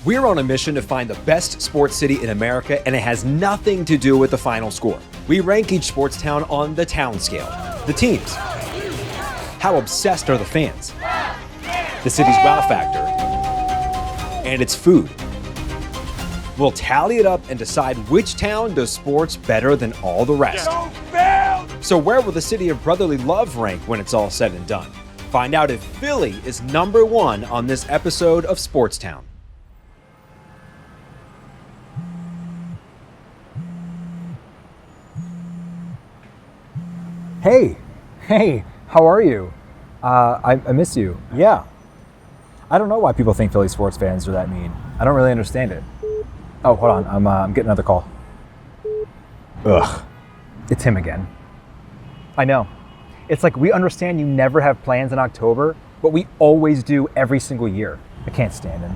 We're on a mission to find the best sports city in America, and it has nothing to do with the final score. We rank each sports town on the town scale. The teams. How obsessed are the fans? The city's wow factor. And its food. We'll tally it up and decide which town does sports better than all the rest. So where will the city of brotherly love rank when it's all said and done? Find out if Philly is number 1 on this episode of SportsTown. Hey, how are you? I miss you. Yeah. I don't know why people think Philly sports fans are that mean. I don't really understand it. Oh, hold on. I'm getting another call. Ugh. It's him again. I know. It's like we understand you never have plans in October, but we always do every single year. I can't stand him.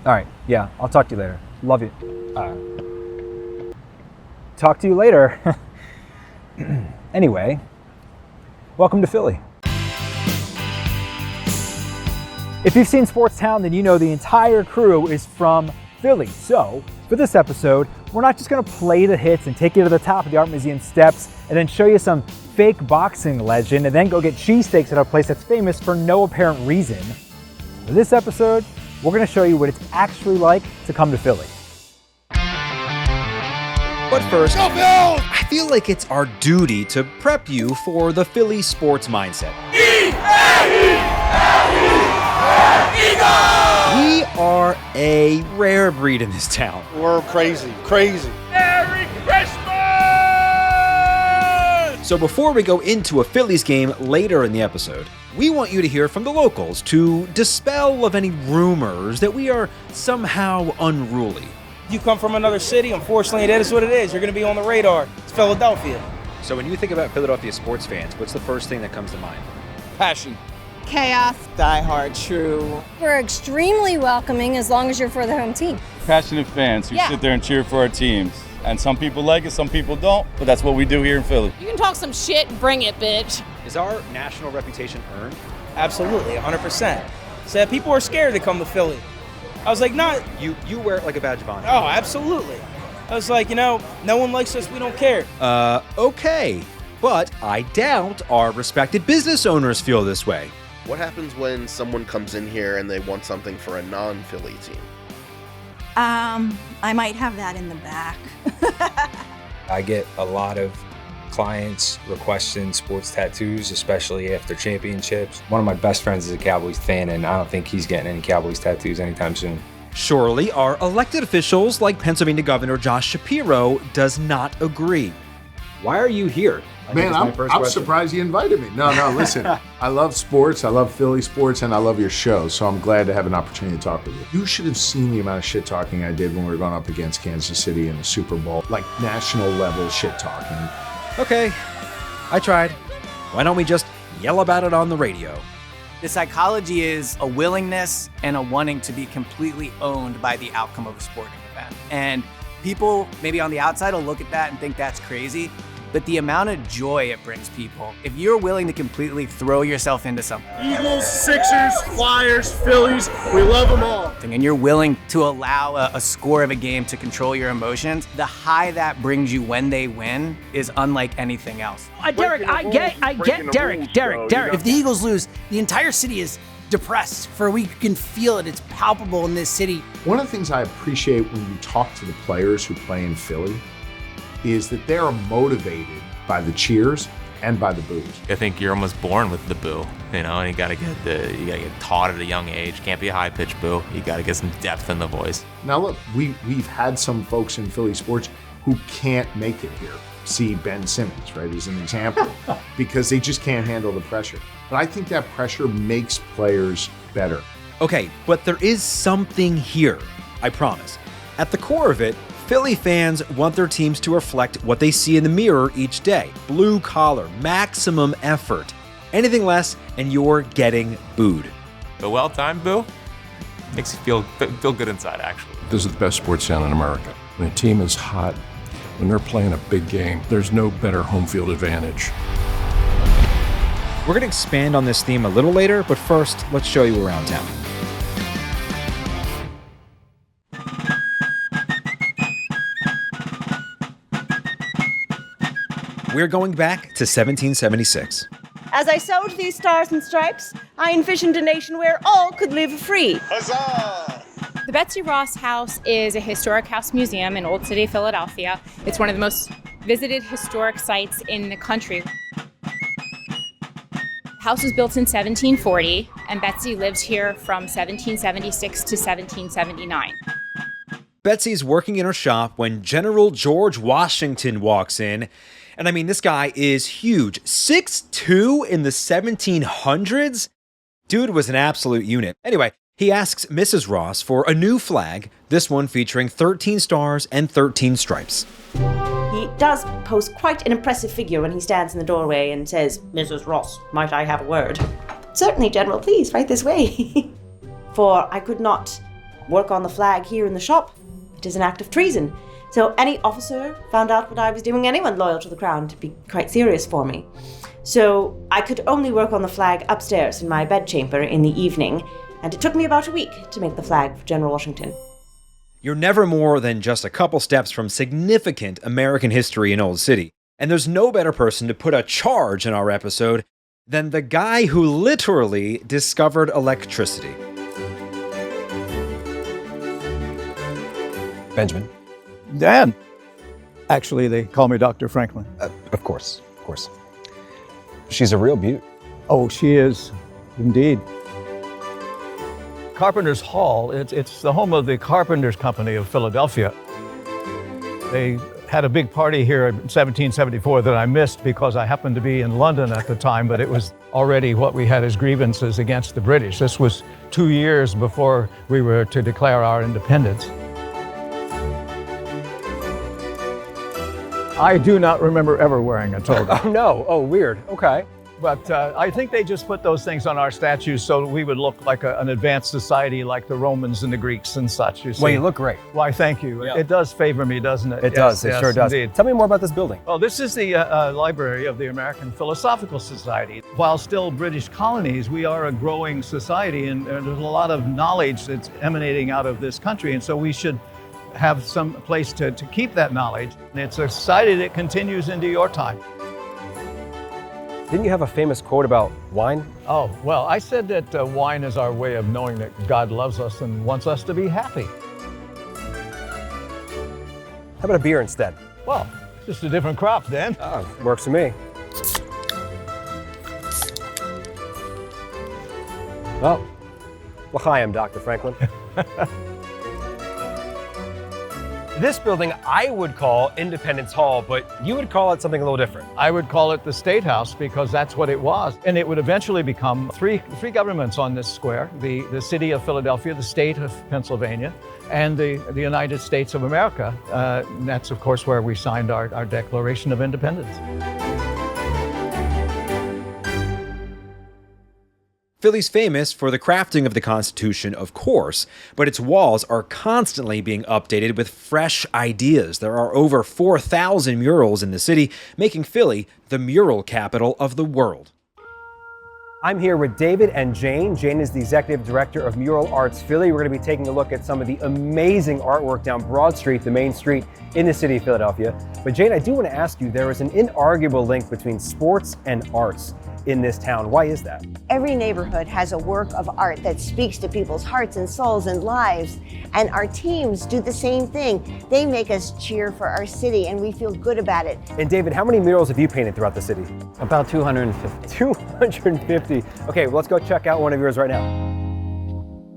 All right. Yeah, I'll talk to you later. Love you. Talk to you later. Anyway, welcome to Philly. If you've seen SportsTown, then you know the entire crew is from Philly. So, for this episode, we're not just gonna play the hits and take you to the top of the Art Museum steps and then show you some fake boxing legend and then go get cheesesteaks at a place that's famous for no apparent reason. For this episode, we're gonna show you what it's actually like to come to Philly. But first, I feel like it's our duty to prep you for the Philly sports mindset. We are a rare breed in this town. We're crazy. Merry Christmas! So before we go into a Phillies game later in the episode, we want you to hear from the locals to dispel of any rumors that we are somehow unruly. You come from another city, unfortunately, that is what it is. You're going to be on the radar. It's Philadelphia. So when you think about Philadelphia sports fans, what's the first thing that comes to mind? Passion. Chaos. Die hard, true. We're extremely welcoming as long as you're for the home team. Passionate fans who sit there and cheer for our teams. And some people like it, some people don't, but that's what we do here in Philly. You can talk some shit, bring it, bitch. Is our national reputation earned? Absolutely, 100%. So people are scared to come to Philly. I was like, nah. You wear it like a badge of honor. Oh, absolutely. I was like, no one likes us, we don't care. Okay. But I doubt our respected business owners feel this way. What happens when someone comes in here and they want something for a non-Philly team? I might have that in the back. I get a lot of clients requesting sports tattoos, especially after championships. One of my best friends is a Cowboys fan, and I don't think he's getting any Cowboys tattoos anytime soon. Surely our elected officials, like Pennsylvania Governor Josh Shapiro, does not agree. Why are you here? Man, I'm surprised you invited me. No, listen. I love sports. I love Philly sports, and I love your show. So I'm glad to have an opportunity to talk with you. You should have seen the amount of shit talking I did when we were going up against Kansas City in the Super Bowl, like national level shit talking. Okay, I tried. Why don't we just yell about it on the radio? The psychology is a willingness and a wanting to be completely owned by the outcome of a sporting event. And people maybe on the outside will look at that and think that's crazy, but the amount of joy it brings people, if you're willing to completely throw yourself into something. Eagles, Sixers, Flyers, Phillies, we love them all. And you're willing to allow a score of a game to control your emotions, the high that brings you when they win is unlike anything else. Derek, I get Derek. If the Eagles lose, the entire city is depressed for a week. You can feel it. It's palpable in this city. One of the things I appreciate when you talk to the players who play in Philly is that they're motivated by the cheers and by the boos. I think you're almost born with the boo, and you gotta get taught at a young age. Can't be a high pitched boo. You gotta get some depth in the voice. Now look, we've had some folks in Philly sports who can't make it here. See Ben Simmons, right, as an example, because they just can't handle the pressure. But I think that pressure makes players better. Okay, but there is something here, I promise. At the core of it, Philly fans want their teams to reflect what they see in the mirror each day. Blue collar, maximum effort. Anything less, and you're getting booed. The well-timed boo makes you feel good inside, actually. This is the best sports town in America. When a team is hot, when they're playing a big game, there's no better home field advantage. We're going to expand on this theme a little later, but first, let's show you around town. We're going back to 1776. As I sewed these stars and stripes, I envisioned a nation where all could live free. Huzzah! The Betsy Ross House is a historic house museum in Old City, Philadelphia. It's one of the most visited historic sites in the country. The house was built in 1740, and Betsy lived here from 1776 to 1779. Betsy's working in her shop when General George Washington walks in. And I mean, this guy is huge. 6'2" in the 1700s? Dude was an absolute unit. Anyway, he asks Mrs. Ross for a new flag, this one featuring 13 stars and 13 stripes. He does pose quite an impressive figure when he stands in the doorway and says, "Mrs. Ross, might I have a word?" "Certainly, General, please, right this way." For I could not work on the flag here in the shop. It is an act of treason. So any officer found out what I was doing, anyone loyal to the crown, to be quite serious for me. So I could only work on the flag upstairs in my bedchamber in the evening, and it took me about a week to make the flag for General Washington. You're never more than just a couple steps from significant American history in Old City, and there's no better person to put a charge in our episode than the guy who literally discovered electricity. Benjamin. Dan. Actually, they call me Dr. Franklin. Of course. She's a real beaut. Oh, she is, indeed. Carpenter's Hall, it's the home of the Carpenters Company of Philadelphia. They had a big party here in 1774 that I missed because I happened to be in London at the time, but it was already what we had as grievances against the British. This was 2 years before we were to declare our independence. I do not remember ever wearing a toga. Oh no, oh weird, okay. But I think they just put those things on our statues so we would look like an advanced society like the Romans and the Greeks and such, you see. Well, you look great. Why, thank you. Yeah. It does favor me, doesn't it? It does, it sure does. Indeed. Tell me more about this building. Well, this is the library of the American Philosophical Society. While still British colonies, we are a growing society, and there's a lot of knowledge that's emanating out of this country, and so we should have some place to keep that knowledge. And it's a society that continues into your time. Didn't you have a famous quote about wine? Oh, well, I said that wine is our way of knowing that God loves us and wants us to be happy. How about a beer instead? Well, just a different crop, Dan. Oh, works for me. Well, hi, I'm Dr. Franklin. This building I would call Independence Hall, but you would call it something a little different. I would call it the State House because that's what it was. And it would eventually become three governments on this square, the city of Philadelphia, the state of Pennsylvania, and the United States of America. And that's, of course, where we signed our Declaration of Independence. Philly's famous for the crafting of the Constitution, of course, but its walls are constantly being updated with fresh ideas. There are over 4,000 murals in the city, making Philly the mural capital of the world. I'm here with David and Jane. Jane is the executive director of Mural Arts Philly. We're going to be taking a look at some of the amazing artwork down Broad Street, the main street in the city of Philadelphia. But Jane, I do want to ask you, there is an inarguable link between sports and arts in this town. Why is that? Every neighborhood has a work of art that speaks to people's hearts and souls and lives. And our teams do the same thing. They make us cheer for our city and we feel good about it. And David, how many murals have you painted throughout the city? About 250. 250. Okay, well, let's go check out one of yours right now.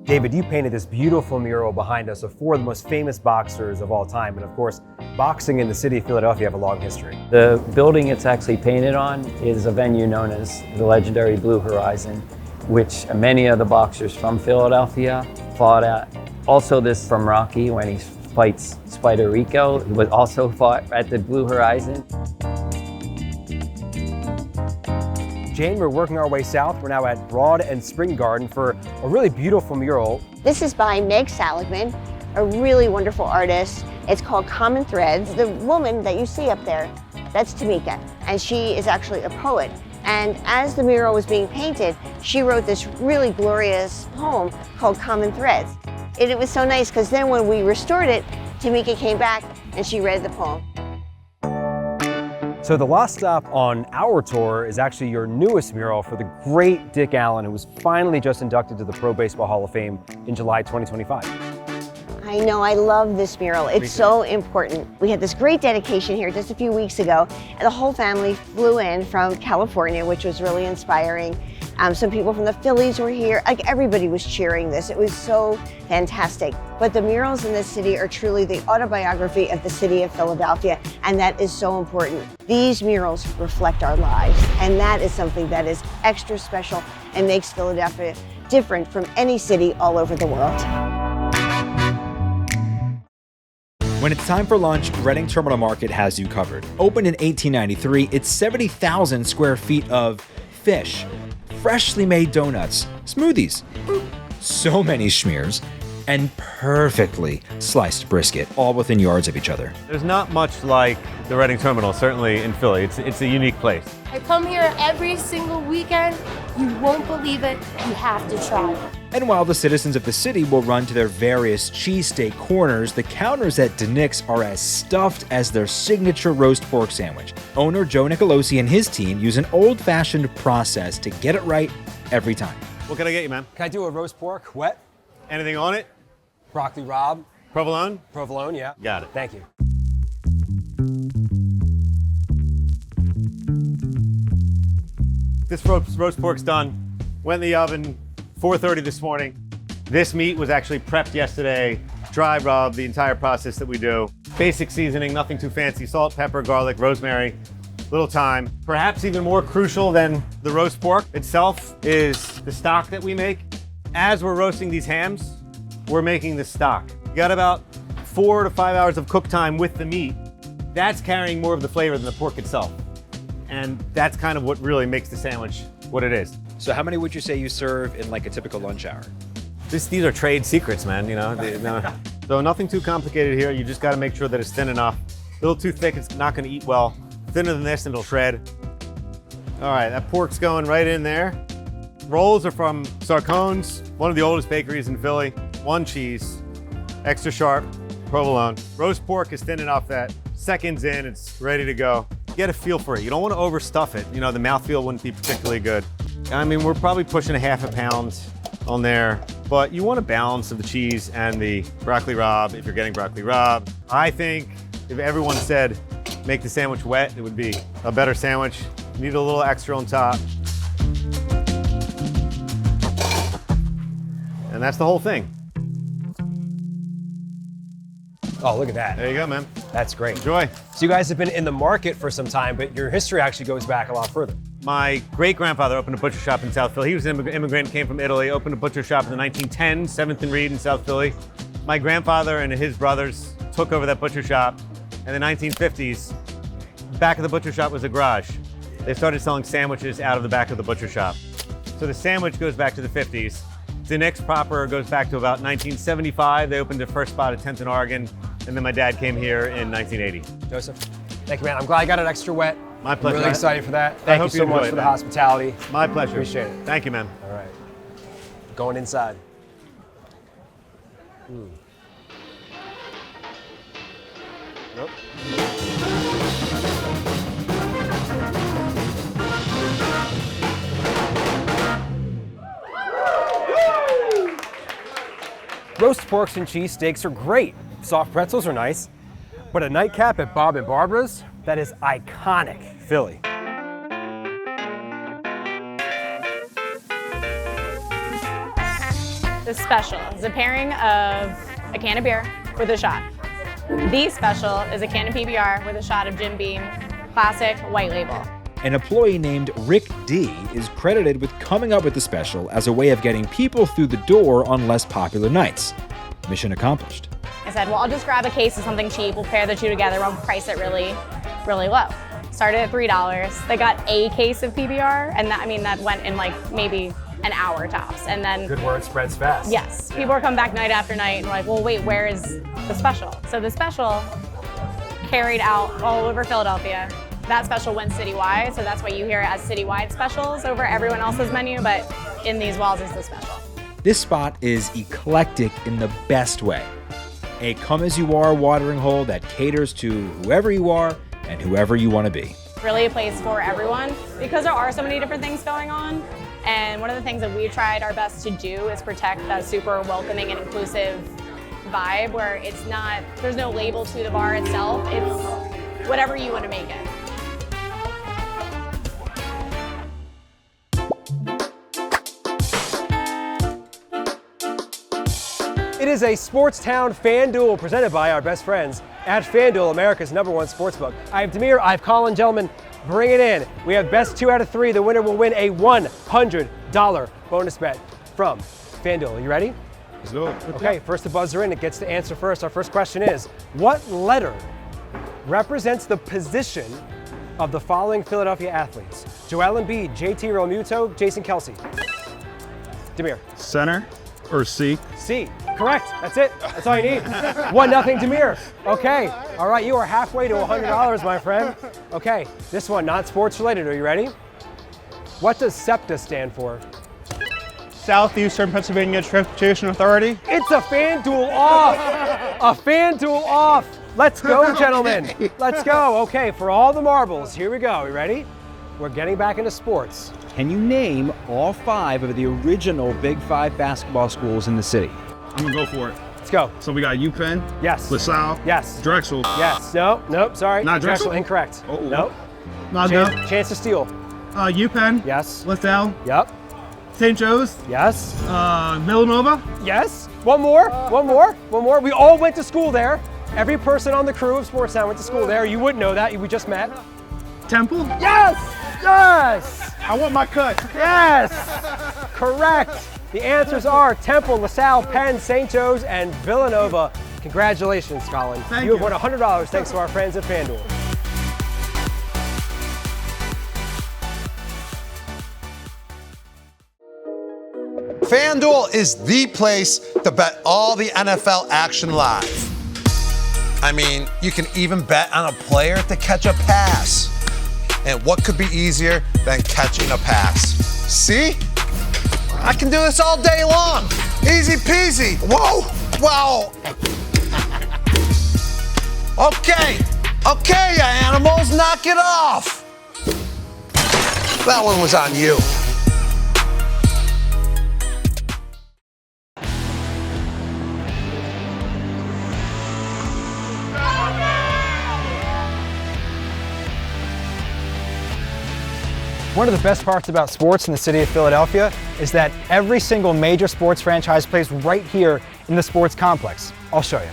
David, you painted this beautiful mural behind us of four of the most famous boxers of all time. And of course, boxing in the city of Philadelphia have a long history. The building it's actually painted on is a venue known as the legendary Blue Horizon, which many of the boxers from Philadelphia fought at. Also this from Rocky when he fights Spider Rico, who was also fought at the Blue Horizon. Jane, we're working our way south. We're now at Broad and Spring Garden for a really beautiful mural. This is by Meg Seligman, a really wonderful artist. It's called Common Threads. The woman that you see up there, that's Tamika, and she is actually a poet. And as the mural was being painted, she wrote this really glorious poem called Common Threads. And it was so nice because then when we restored it, Tamika came back and she read the poem. So the last stop on our tour is actually your newest mural for the great Dick Allen, who was finally just inducted to the Pro Baseball Hall of Fame in July 2025. I know, I love this mural. It's so important. We had this great dedication here just a few weeks ago, and the whole family flew in from California, which was really inspiring. Some people from the Phillies were here. Like, everybody was cheering this. It was so fantastic. But the murals in this city are truly the autobiography of the city of Philadelphia, and that is so important. These murals reflect our lives, and that is something that is extra special and makes Philadelphia different from any city all over the world. When it's time for lunch, Reading Terminal Market has you covered. Opened in 1893, it's 70,000 square feet of fish, freshly made donuts, smoothies, so many schmears, and perfectly sliced brisket, all within yards of each other. There's not much like the Reading Terminal, certainly in Philly. It's a unique place. I come here every single weekend. You won't believe it. You have to try. And while the citizens of the city will run to their various cheesesteak corners, the counters at DeNick's are as stuffed as their signature roast pork sandwich. Owner Joe Nicolosi and his team use an old-fashioned process to get it right every time. What can I get you, man? Can I do a roast pork, wet? Anything on it? Broccoli rabe. Provolone? Provolone, yeah. Got it. Thank you. This roast pork's done. Went in the oven 4:30 this morning. This meat was actually prepped yesterday, dry rub, the entire process that we do. Basic seasoning, nothing too fancy. Salt, pepper, garlic, rosemary, little thyme. Perhaps even more crucial than the roast pork itself is the stock that we make. As we're roasting these hams, we're making the stock. You got about 4 to 5 hours of cook time with the meat. That's carrying more of the flavor than the pork itself. And that's kind of what really makes the sandwich what it is. So how many would you say you serve in like a typical lunch hour? These are trade secrets, man, you know. So nothing too complicated here. You just got to make sure that it's thin enough. A little too thick, it's not going to eat well. Thinner than this and it'll shred. All right, that pork's going right in there. Rolls are from Sarcone's, one of the oldest bakeries in Philly. 1 cheese, extra sharp, provolone. Roast pork is thin enough that seconds in, it's ready to go. Get a feel for it. You don't want to overstuff it. You know, the mouthfeel wouldn't be particularly good. I mean, we're probably pushing a half a pound on there, but you want a balance of the cheese and the broccoli rabe if you're getting broccoli rabe. I think if everyone said, make the sandwich wet, it would be a better sandwich. You need a little extra on top. And that's the whole thing. Oh, look at that. There you go, man. That's great. Enjoy. So you guys have been in the market for some time, but your history actually goes back a lot further. My great-grandfather opened a butcher shop in South Philly. He was an immigrant, came from Italy, opened a butcher shop in the 1910s, 7th and Reed in South Philly. My grandfather and his brothers took over that butcher shop in the 1950s. Back of the butcher shop was a garage. They started selling sandwiches out of the back of the butcher shop. So the sandwich goes back to the 50s. DeNick's proper goes back to about 1975. They opened their first spot at 10th and Oregon, and then my dad came here in 1980. Joseph, thank you, man. I'm glad I got it extra wet. My pleasure. I'm really excited for that. Thank you so much for the hospitality. My pleasure. Appreciate it. Thank you, man. All right. Going inside. Nope. Roast porks and cheese steaks are great. Soft pretzels are nice. But a nightcap at Bob and Barbara's, that is iconic Philly. The special is a pairing of a can of beer with a shot. The special is a can of PBR with a shot of Jim Beam, classic white label. An employee named Rick D is credited with coming up with the special as a way of getting people through the door on less popular nights. Mission accomplished. I said, well, I'll just grab a case of something cheap. We'll pair the two together. We'll price it really, really low. Started at $3. They got a case of PBR, and that went in like maybe an hour tops. And then good word spreads fast. Yes, people are coming back night after night and we're like, well, wait, where is the special? So the special carried out all over Philadelphia. That special went citywide, so that's why you hear it as citywide specials over everyone else's menu, but in these walls is the special. This spot is eclectic in the best way. A come-as-you-are watering hole that caters to whoever you are and whoever you want to be. really a place for everyone because there are so many different things going on. And one of the things that we've tried our best to do is protect that super welcoming and inclusive vibe where it's not, there's no label to the bar itself. It's whatever you want to make it. It is a SportsTown FanDuel presented by our best friends at FanDuel, America's #1 sportsbook. I have Demir, I have Colin. Gentlemen, bring it in. We have best 2 out of 3. The winner will win a $100 bonus bet from FanDuel. Are you ready? Let's do it. Okay, first the buzzer in. It gets to answer first. Our first question is, what letter represents the position of the following Philadelphia athletes? Joel Embiid, JT Realmuto, Jason Kelsey. Demir. Center or C? C. Correct. That's it. That's all you need. 1-0 Demir. Okay. All right. You are halfway to $100, my friend. Okay. This one, not sports related. Are you ready? What does SEPTA stand for? Southeastern Pennsylvania Transportation Authority. It's a FanDuel off. A FanDuel off. Let's go, gentlemen. Let's go. Okay. For all the marbles, here we go. You ready? We're getting back into sports. Can you name all 5 of the original Big 5 basketball schools in the city? I'm gonna go for it. Let's go. So we got UPenn. Yes. LaSalle. Yes. Drexel. Yes. No. Nope. Sorry. Not Drexel? Incorrect. Oh. Nope. Not Chance to steal. UPenn. Yes. LaSalle. Yep. St. Joe's. Yes. Villanova. Yes. One more. We all went to school there. Every person on the crew of SportsTown went to school there. You wouldn't know that. We just met. Temple. Yes. Yes. I want my cut. Yes. Correct. The answers are Temple, LaSalle, Penn, St. Joe's, and Villanova. Congratulations, Colin. You have won $100 thanks to our friends at FanDuel. FanDuel is the place to bet all the NFL action live. I mean, you can even bet on a player to catch a pass. And what could be easier than catching a pass? See? I can do this all day long. Easy peasy. Whoa, wow. Okay, you animals, knock it off. That one was on you. One of the best parts about sports in the city of Philadelphia is that every single major sports franchise plays right here in the sports complex. I'll show you.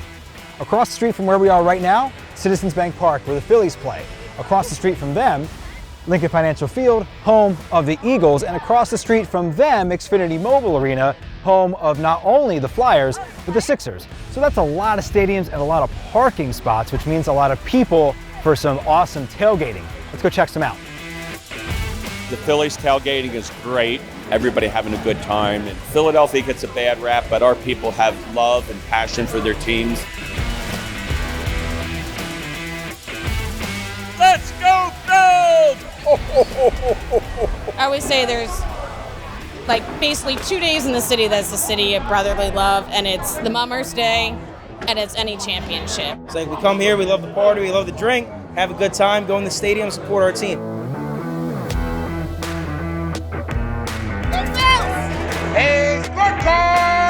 Across the street from where we are right now, Citizens Bank Park, where the Phillies play. Across the street from them, Lincoln Financial Field, home of the Eagles, and across the street from them, Xfinity Mobile Arena, home of not only the Flyers, but the Sixers. So that's a lot of stadiums and a lot of parking spots, which means a lot of people for some awesome tailgating. Let's go check some out. The Phillies tailgating is great. Everybody having a good time. And Philadelphia gets a bad rap, but our people have love and passion for their teams. Let's go, Phils! I always say there's like basically 2 days in the city that's the city of brotherly love, and it's the Mummers Day and it's any championship. It's like we come here, we love the party, we love the drink, have a good time, go in the stadium, support our team.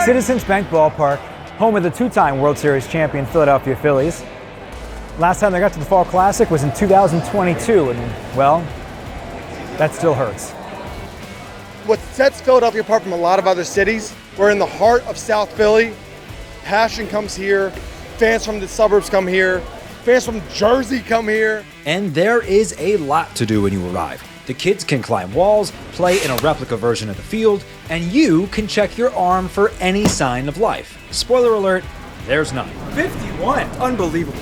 Citizens Bank Ballpark, home of the 2-time World Series champion Philadelphia Phillies. Last time they got to the Fall Classic was in 2022, and, well, that still hurts. What sets Philadelphia apart from a lot of other cities, we're in the heart of South Philly. Passion comes here. Fans from the suburbs come here. Fans from Jersey come here. And there is a lot to do when you arrive. The kids can climb walls, play in a replica version of the field, and you can check your arm for any sign of life. Spoiler alert, there's none. 51, unbelievable.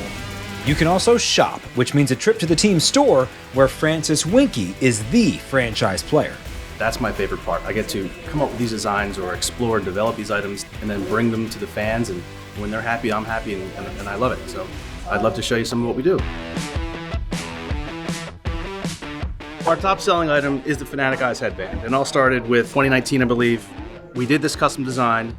You can also shop, which means a trip to the team store where Francis Winky is the franchise player. That's my favorite part. I get to come up with these designs or explore and develop these items and then bring them to the fans, and when they're happy, I'm happy, and I love it. So I'd love to show you some of what we do. Our top selling item is the Fanatic Eyes headband. It all started with 2019, I believe. We did this custom design.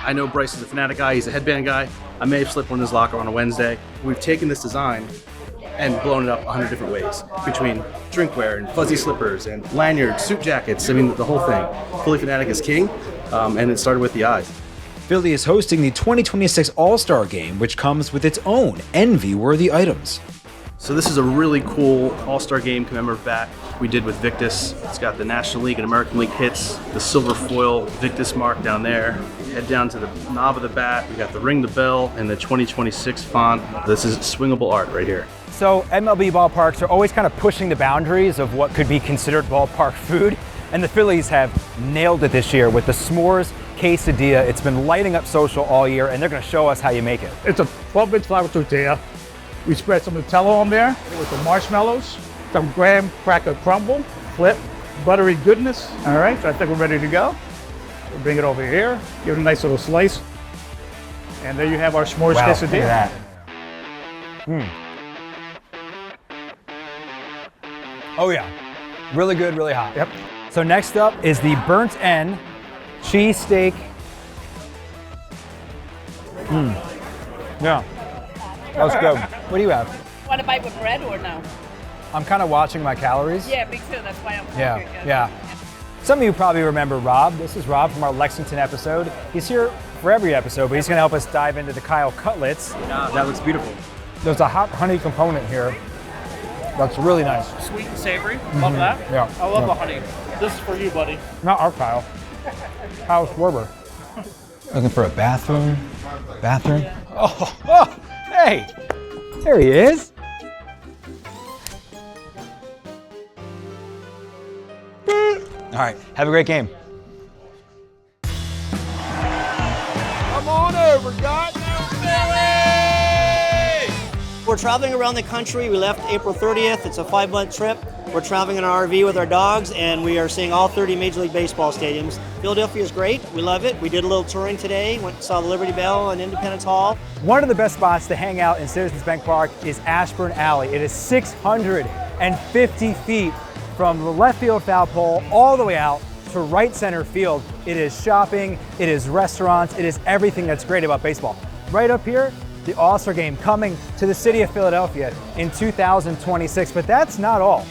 I know Bryce is a Fanatic guy, he's a headband guy. I may have slipped one in his locker on a Wednesday. We've taken this design and blown it up 100 different ways between drinkware and fuzzy slippers and lanyards, suit jackets. I mean, the whole thing. Philly Fanatic is king, and it started with the eyes. Philly is hosting the 2026 All-Star Game, which comes with its own envy-worthy items. So this is a really cool All-Star Game commemorative bat we did with Victus. It's got the National League and American League hits, the silver foil Victus mark down there. Head down to the knob of the bat. We got the ring the bell and the 2026 font. This is swingable art right here. So MLB ballparks are always kind of pushing the boundaries of what could be considered ballpark food. And the Phillies have nailed it this year with the s'mores quesadilla. It's been lighting up social all year, and they're going to show us how you make it. It's a 12-inch flour tortilla. We spread some Nutella on there with the marshmallows, some graham cracker crumble, flip, buttery goodness. All right, so I think we're ready to go. We'll bring it over here, give it a nice little slice. And there you have our s'mores quesadilla. Look at that. Oh yeah, really good, really hot. Yep. So next up is the burnt end cheesesteak. Yeah, that was good. What do you have? Want to bite with bread or no? I'm kind of watching my calories. Yeah, me too. That's why I'm Yeah, yeah. Some of you probably remember Rob. This is Rob from our Lexington episode. He's here for every episode, but he's going to help us dive into the Kyle cutlets. Yeah, that looks beautiful. There's a hot honey component here. That's really nice. Sweet and savory. Love that. Yeah. I love yeah. the honey. This is for you, buddy. Not our Kyle. Kyle Schwarber. Looking for a bathroom. Bathroom. Oh, hey, there he is. All right, have a great game. Come on over, goddamn Philly! We're traveling around the country. We left April 30th. It's a 5-month trip. We're traveling in our RV with our dogs, and we are seeing all 30 Major League Baseball stadiums. Philadelphia is great. We love it. We did a little touring today. Went and saw the Liberty Bell and Independence Hall. One of the best spots to hang out in Citizens Bank Park is Ashburn Alley. It is 650 feet from the left field foul pole all the way out to right center field. It is shopping, it is restaurants, it is everything that's great about baseball. Right up here, the All-Star Game coming to the city of Philadelphia in 2026, but that's not all.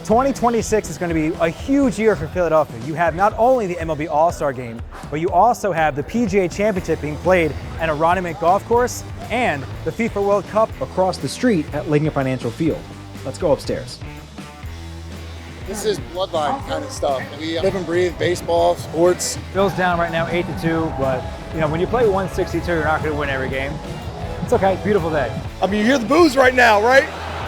2026 is going to be a huge year for Philadelphia. You have not only the MLB All-Star Game, but you also have the PGA Championship being played at a Ronimink golf course and the FIFA World Cup across the street at Lincoln Financial Field. Let's go upstairs. This is bloodline kind of stuff. We live and breathe baseball, sports. Phil's down right now 8-2, but you know when you play 162, you're not going to win every game. It's okay. Beautiful day. I mean, you hear the boos right now, right?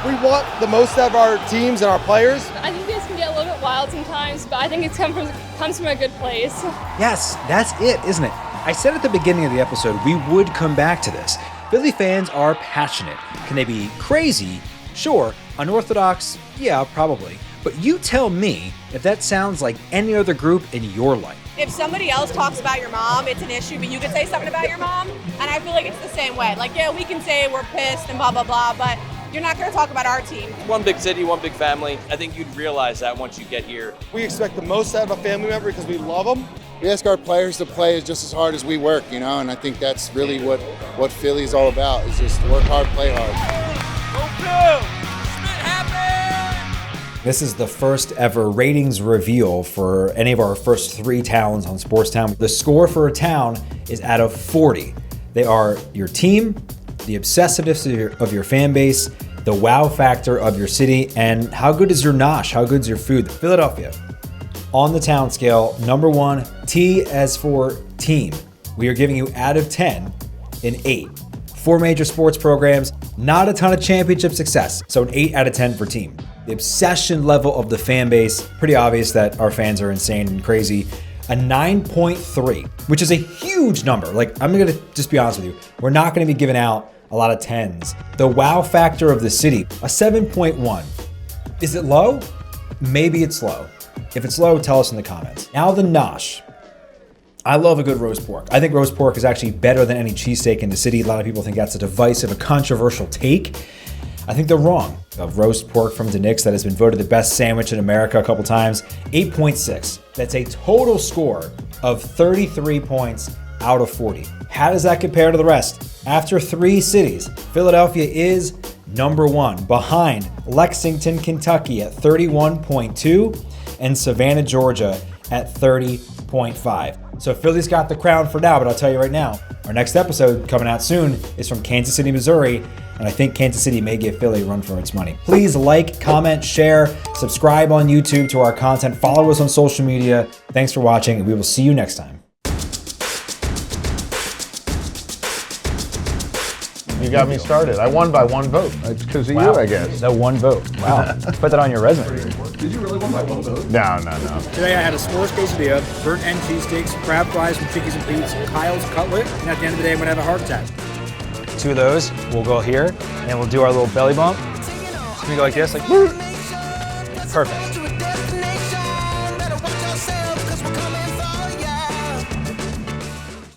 We want the most out of our teams and our players. I think this can get a little bit wild sometimes, but I think it comes from a good place. Yes, that's it, isn't it? I said at the beginning of the episode we would come back to this. Philly fans are passionate. Can they be crazy? Sure. Unorthodox? Yeah, probably. But you tell me if that sounds like any other group in your life. If somebody else talks about your mom, it's an issue, but you can say something about your mom, and I feel like it's the same way. Like, yeah, we can say we're pissed and blah, blah, blah, but you're not going to talk about our team. One big city, one big family. I think you'd realize that once you get here. We expect the most out of a family member because we love them. We ask our players to play just as hard as we work, you know, and I think that's really what Philly is all about, is just work hard, play hard. Go Phil! This is the first ever ratings reveal for any of our first 3 towns on SportsTown. The score for a town is out of 40. They are your team, the obsessiveness of your fan base, the wow factor of your city, and how good is your nosh, how good's your food. Philadelphia, on the town scale, number 1, T as for team. We are giving you out of 10 an 8. 4 major sports programs, not a ton of championship success, so an 8 out of 10 for team. The obsession level of the fan base, pretty obvious that our fans are insane and crazy. A 9.3, which is a huge number. Like, I'm gonna just be honest with you. We're not gonna be giving out a lot of 10s. The wow factor of the city, a 7.1. Is it low? Maybe it's low. If it's low, tell us in the comments. Now the nosh. I love a good roast pork. I think roast pork is actually better than any cheesesteak in the city. A lot of people think that's a divisive, a controversial take. I think they're wrong. A roast pork from DeNick's that has been voted the best sandwich in America a couple times, 8.6. That's a total score of 33 points out of 40. How does that compare to the rest? After 3 cities, Philadelphia is #1, behind Lexington, Kentucky at 31.2 and Savannah, Georgia at 30.5. So Philly's got the crown for now, but I'll tell you right now, our next episode coming out soon is from Kansas City, Missouri, and I think Kansas City may give Philly a run for its money. Please like, comment, share, subscribe on YouTube to our content, follow us on social media. Thanks for watching, and we will see you next time. You got me started. I won by 1 vote. It's because of you, I guess. That 1 vote. Wow. Put that on your resume. Did you really win by 1 vote? No. Today I had a s'mores quesadilla, burnt end cheesesteaks, crab fries from Chickies and Pete's, Kyle's cutlet, and at the end of the day I'm gonna have a heart attack. 2 of those, we'll go here, and then we'll do our little belly bump. So we go like this, like, perfect.